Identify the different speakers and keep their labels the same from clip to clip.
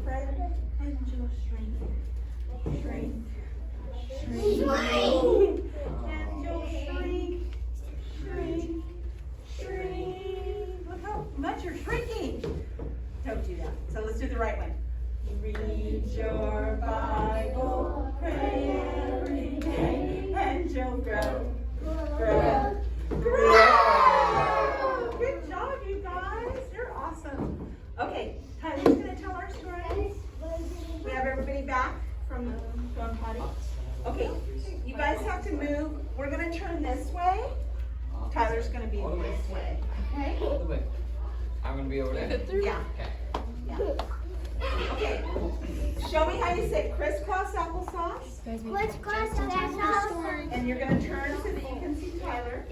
Speaker 1: Fred, Angel, shrink. Shrink. Shrink. Angel, shrink. Shrink. Shrink. Look how much you're shrinking. Don't do that. So let's do the right one. Read your Bible, pray every day, and you'll grow, grow, grow. Good job, you guys. You're awesome. Okay, Tyler's going to tell our story. We have everybody back from going potty. Okay, you guys have to move. We're going to turn this way. Tyler's going to be this way. Okay?
Speaker 2: All the way. I'm going to be over there.
Speaker 1: Yeah.
Speaker 2: Okay.
Speaker 1: Yeah. Okay. Show me how you say crisscross applesauce.
Speaker 3: Crisscross applesauce.
Speaker 1: And you're going to turn so that you can see Tyler.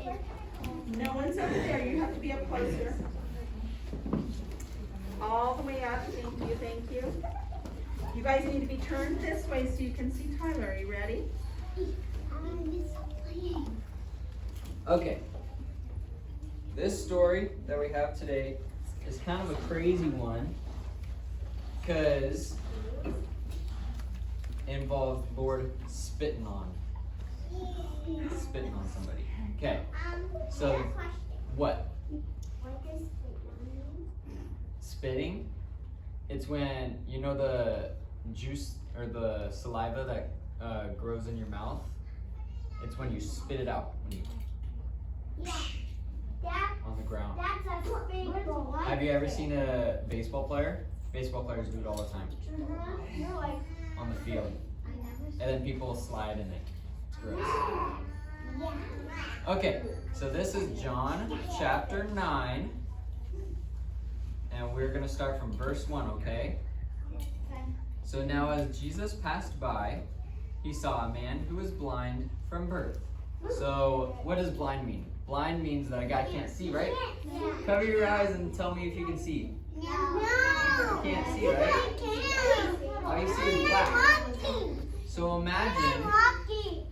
Speaker 1: No one's over there. You have to be up closer. All the way up. Thank you. Thank you. You guys need to be turned this way so you can see Tyler. Are you ready?
Speaker 2: Okay. This story that we have today is kind of a crazy one because it involves Lord spitting on somebody. Okay. So what?
Speaker 3: What does spitting mean?
Speaker 2: Spitting? It's when you know the juice or the saliva that grows in your mouth. It's when you spit it out when you on the ground.
Speaker 3: That's a spitball.
Speaker 2: Have you ever seen a baseball player? Baseball players do it all the time
Speaker 3: No,
Speaker 2: on the field,
Speaker 3: I never
Speaker 2: and then people slide in it. It's gross.
Speaker 3: Yeah.
Speaker 2: Okay, so this is John chapter 9, and we're going to start from verse 1, okay? So now as Jesus passed by, he saw a man who was blind from birth. So what does blind mean? Blind means that a guy can't see, right?
Speaker 3: Yeah.
Speaker 2: Cover your eyes and tell me if you can see.
Speaker 3: No.
Speaker 2: You can't see, right? All you see is black.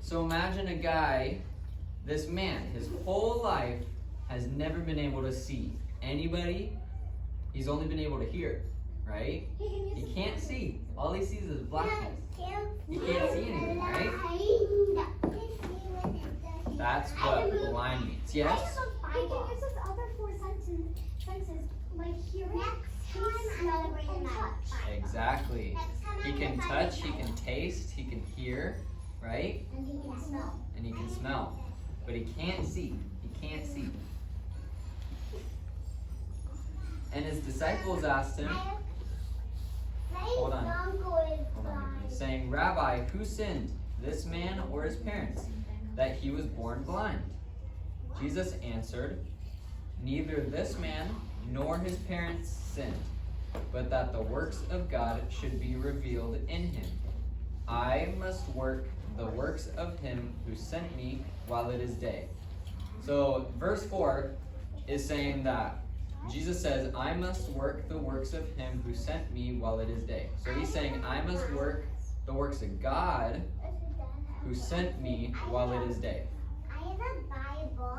Speaker 2: So imagine a guy, this man, his whole life has never been able to see anybody. He's only been able to hear, right? He can't see. All he sees is blackness. You can't see anything, right? That's what blind means. Yes?
Speaker 3: He can use his other four senses like hearing, taste, smell, and touch.
Speaker 2: Exactly. He can touch, he can taste, he can hear, right?
Speaker 3: And he can smell.
Speaker 2: And he can smell. But he can't see. He can't see. And his disciples asked him, hold on, saying, Rabbi, who sinned, this man or his parents, that he was born blind? Jesus answered, neither this man nor his parents sinned, but that the works of God should be revealed in him. I must work the works of him who sent me while it is day. So verse 4 is saying that Jesus says, I must work the works of him who sent me while it is day. So he's saying, I must work the works of God who sent me while it is day.
Speaker 3: I have a Bible,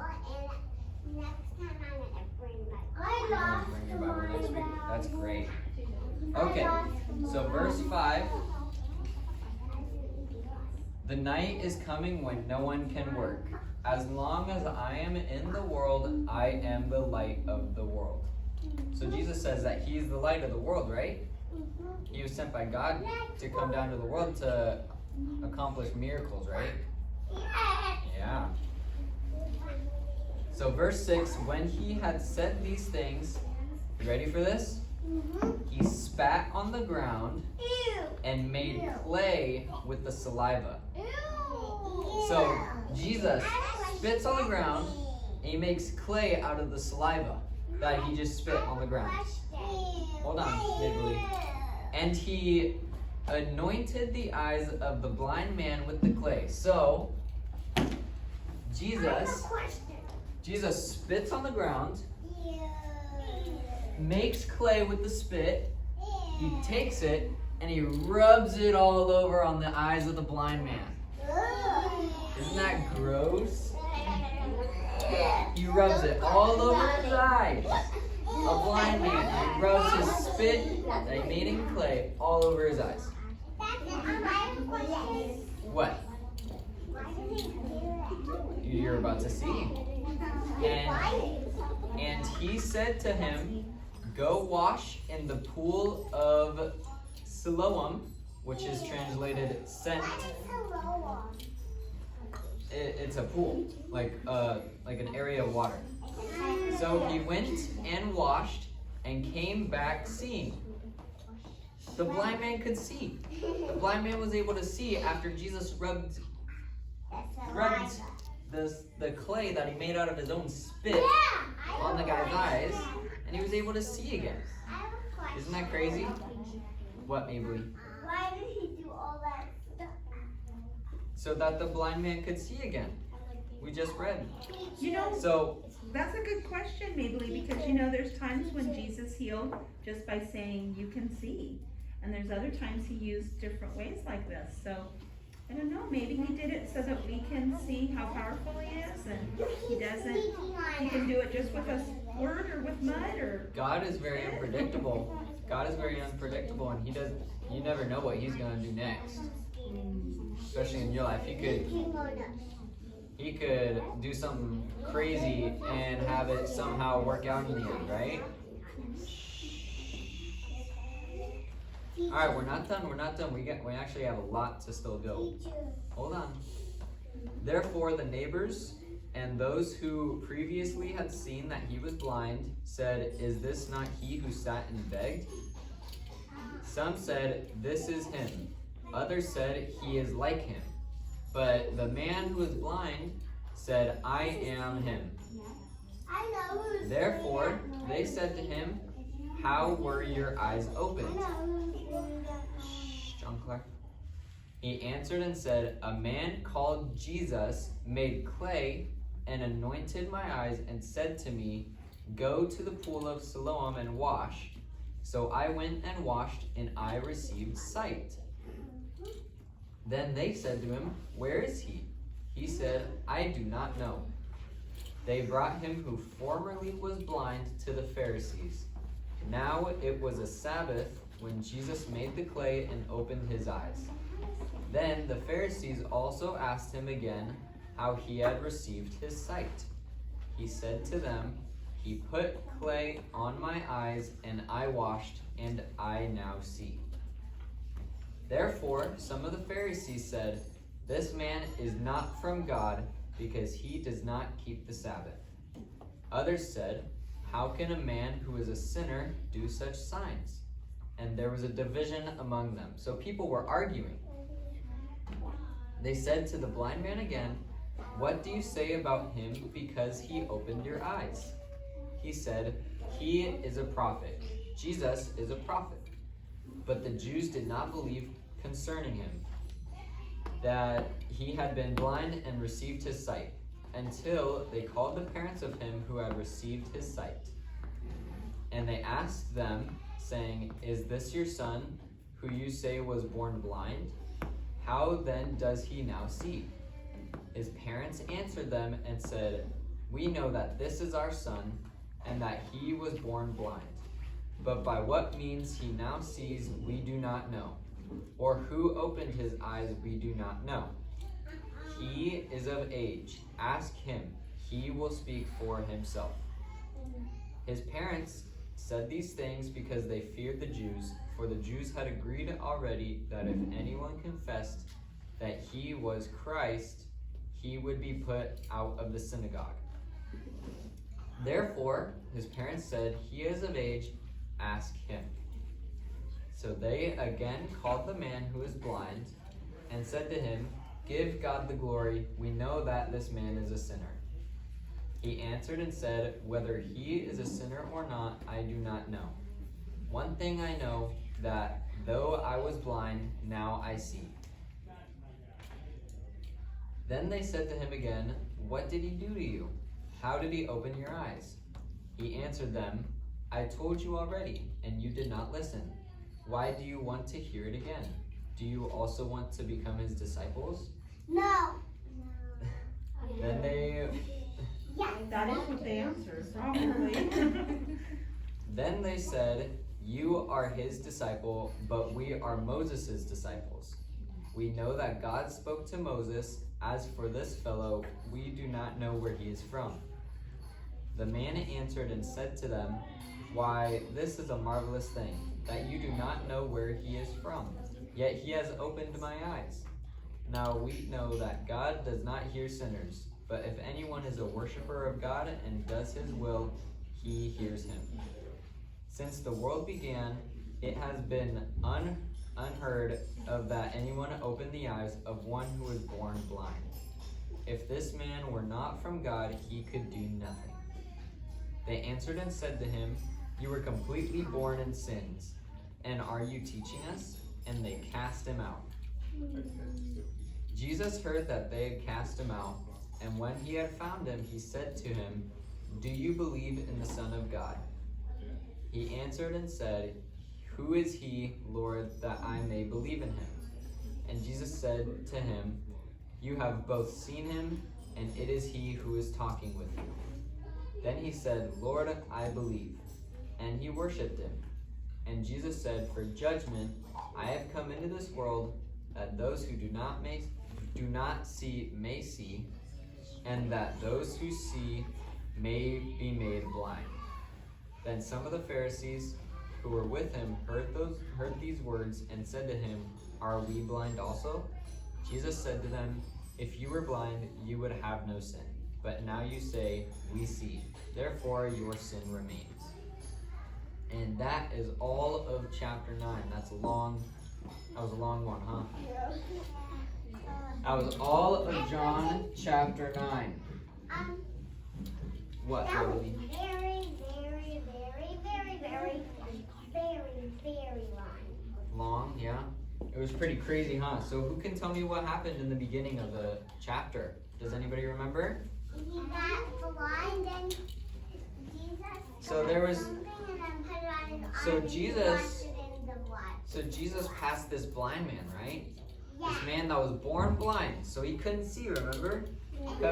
Speaker 3: and next time I'm going to bring my
Speaker 2: You're gonna bring your Bible next week. That's great. Okay, so verse 5. The night is coming when no one can work. As long as I am in the world, I am the light of the world. So Jesus says that he is the light of the world, right? He was sent by God to come down to the world to accomplish miracles, right? Yeah. So verse 6, when he had said these things, you ready for this? He spat on the ground and made clay with the saliva. So Jesus spits on the ground and he makes clay out of the saliva that he just spit on the ground. Hold on, Niggly. And he anointed the eyes of the blind man with the clay. So Jesus spits on the ground, makes clay with the spit, he takes it, and he rubs it all over on the eyes of the blind man. Isn't that gross? He rubs it all over his eyes. a blind man, and he rubs his spit that he made in clay all over his eyes.
Speaker 3: I have a question.
Speaker 2: What?
Speaker 3: Why did he do
Speaker 2: You're about to see.
Speaker 3: that?
Speaker 2: And he said to him, go wash in the pool of Siloam, which is translated sent.
Speaker 3: Why did Siloam?
Speaker 2: It's a pool, like an area of water. So he went and washed and came back seeing. The blind man could see. The blind man was able to see after Jesus rubbed the clay that he made out of his own spit on the guy's eyes, and he was able to see again.
Speaker 3: I have a question.
Speaker 2: Isn't that crazy? What, Mabley?
Speaker 3: Why did he do all that stuff?
Speaker 2: So that the blind man could see again. We just read.
Speaker 1: You know,
Speaker 2: So,
Speaker 1: that's a good question, Mabley, because you know, there's times when Jesus healed just by saying, you can see. And there's other times he used different ways like this. So, I don't know, maybe he did it so that we can see how powerful he is, and he can do it just with a word or with mud or.
Speaker 2: God is very unpredictable. God is very unpredictable, and you never know what he's going to do next. Especially in your life. He could do something crazy and have it somehow work out in the end, right? Alright, we're not done. We actually have a lot to still go. Hold on. Therefore the neighbors and those who previously had seen that he was blind said, is this not he who sat and begged? Some said, this is him. Others said, he is like him. But the man who was blind said, I am him. Therefore they said to him, how were your eyes opened? John Clark. He answered and said, a man called Jesus made clay and anointed my eyes and said to me, go to the pool of Siloam and wash. So I went and washed, and I received sight. Then they said to him, where is he? He said, I do not know. They brought him who formerly was blind to the Pharisees. Now it was a Sabbath when Jesus made the clay and opened his eyes. Then the Pharisees also asked him again how he had received his sight. He said to them, he put clay on my eyes, and I washed, and I now see. Therefore some of the Pharisees said, this man is not from God, because he does not keep the Sabbath. Others said, how can a man who is a sinner do such signs? And there was a division among them. So people were arguing. They said to the blind man again, what do you say about him because he opened your eyes? He said, he is a prophet. Jesus is a prophet. But the Jews did not believe concerning him, that he had been blind and received his sight, until they called the parents of him who had received his sight. And they asked them, saying, is this your son, who you say was born blind? How then does he now see? His parents answered them and said, we know that this is our son, and that he was born blind. But by what means he now sees, we do not know. Or who opened his eyes, we do not know. He is of age. Ask him. He will speak for himself. His parents said these things because they feared the Jews, for the Jews had agreed already that if anyone confessed that he was Christ, he would be put out of the synagogue. Therefore, his parents said, he is of age, ask him. So they again called the man who is blind and said to him, give God the glory, we know that this man is a sinner. He answered and said, whether he is a sinner or not, I do not know. One thing I know, that though I was blind, now I see. Then they said to him again, what did he do to you? How did he open your eyes? He answered them, I told you already, and you did not listen. Why do you want to hear it again? Do you also want to become his disciples?
Speaker 3: No.
Speaker 2: Then they...
Speaker 3: Yes.
Speaker 1: That is what they answered, probably.
Speaker 2: Then they said, "You are his disciple, but we are Moses' disciples. We know that God spoke to Moses. As for this fellow, we do not know where he is from." The man answered and said to them, "Why, this is a marvelous thing, that you do not know where he is from. Yet he has opened my eyes. Now we know that God does not hear sinners, but if anyone is a worshiper of God and does his will, he hears him. Since the world began, it has been unheard of that anyone opened the eyes of one who was born blind. If this man were not from God, he could do nothing." They answered and said to him, "You were completely born in sins, and are you teaching us?" And they cast him out. Jesus heard that they had cast him out, and when he had found him, he said to him, "Do you believe in the Son of God?" He answered and said, "Who is he, Lord, that I may believe in him?" And Jesus said to him, "You have both seen him, and it is he who is talking with you." Then he said, "Lord, I believe." And he worshipped him. And Jesus said, "For judgment I have come into this world, that those who do not see may see, and that those who see may be made blind." Then some of the Pharisees who were with him heard these words and said to him, "Are we blind also?" Jesus said to them, "If you were blind, you would have no sin. But now you say, 'We see.' Therefore your sin remains." And that is all of chapter 9. That was a long one, huh? That was all of John chapter 9. What,
Speaker 3: That was
Speaker 2: Rosie?
Speaker 3: very long.
Speaker 2: Long, yeah? It was pretty crazy, huh? So who can tell me what happened in the beginning of the chapter? Does anybody remember?
Speaker 3: He got blind and Jesus
Speaker 2: So there was-
Speaker 3: something and then put it on his
Speaker 2: so
Speaker 3: arm and he
Speaker 2: Jesus-
Speaker 3: washed it in the blood.
Speaker 2: So Jesus passed this blind man, right?
Speaker 3: Yeah.
Speaker 2: This man that was born blind, so he couldn't see, remember?
Speaker 3: And
Speaker 2: Go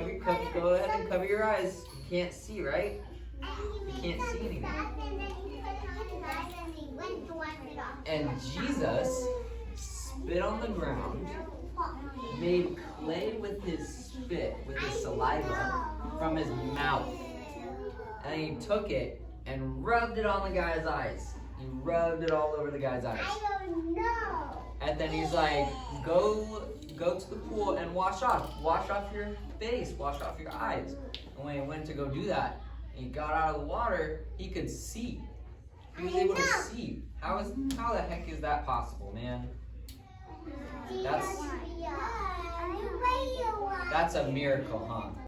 Speaker 2: ahead and cover your eyes. You can't see, right?
Speaker 3: he made
Speaker 2: can't
Speaker 3: some
Speaker 2: see anything.
Speaker 3: stuff and then he put it on his eyes and he went to wash it off.
Speaker 2: And Jesus spit on the ground, made clay with his spit, with his saliva from his mouth. And he took it and rubbed it on the guy's eyes. He rubbed it all over the guy's eyes.
Speaker 3: I don't know.
Speaker 2: And then he's like, go to the pool and wash off your face, wash off your eyes. And when he went to go do that, and he got out of the water, he could see. He was able to see. How the heck is that possible, man? That's a miracle, huh?